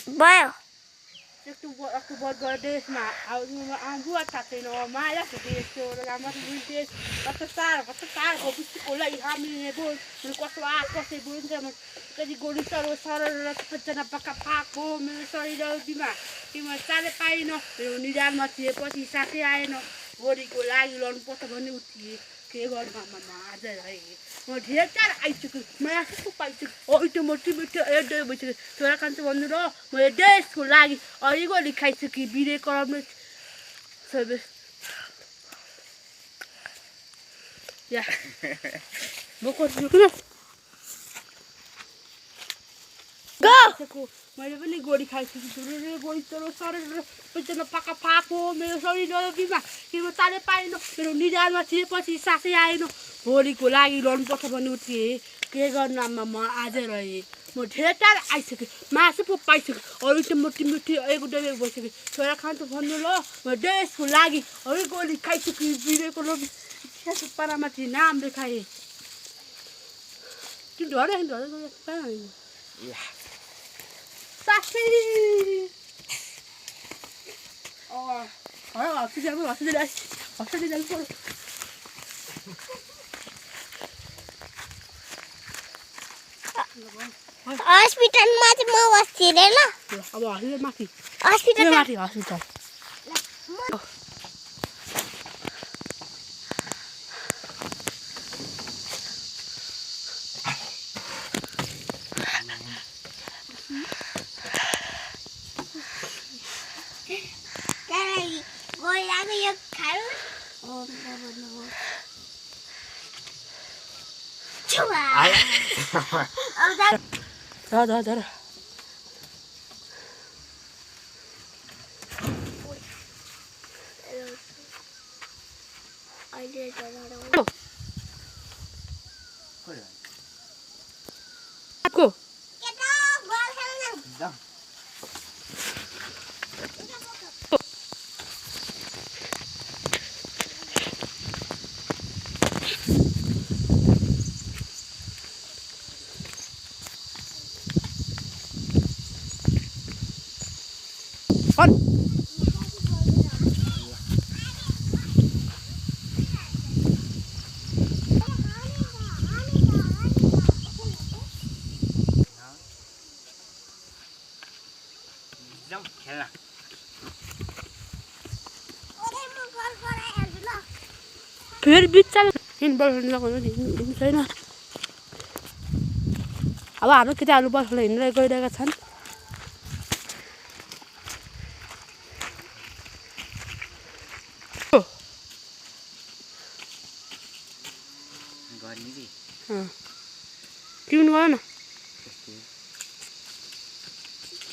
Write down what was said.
भयो Aku buat gede mak, aku buat sate normal lah seperti orang ramai buntis, patasar, kau mesti olah ihami ni bun, mereka suat kau sebun kan, jadi goli taruh taruh pecah pakai paku, mereka dah di sale pai no, ni dah mati poti sate aye no, goli gol lagi lon pota bani uti, ke gol mama ada lagi. Mau dia cara itu, mana aku pai itu, oh itu motif itu ada macam, soalnya kan tu benda dah, mau dia sekolah lagi, oh ini gua dikai seki bire kolam ni, sebab, ya, bukan juga. Go. मैले पनि गोडी खाइसकेको छु रे गोडी तरो सरे पछिन पाका पाको मेरो शरीर नबिमा कि म ताले पाइन मेरो निधारमा थिएपछि सासै आएन भोलिको लागि लड्नुपर्छ भन्ने उठे के गर्नु आमा म आज रहे म धेरै टाढा आइसकेँ मासु पो पाइसकेँ अरू त मोटी मोटी एक डबे भइसकेँ छोरा खान्छ भन्नु ल म देशको लागि अरू गोडी खाइसकेँ बिरेको लोभी त्यसको पारामाथि नाम लेखाएँ तिमी ढले Sapi. Oh, aku dah hospital mati mau wasire la. Aba hospital mati. Hospital. Dah. Aku. On. फिर बिच इन बल्न छैन अब हाम्रो केटाहरू बस्न हिँडेर गइरहेका छन् तिमी गर न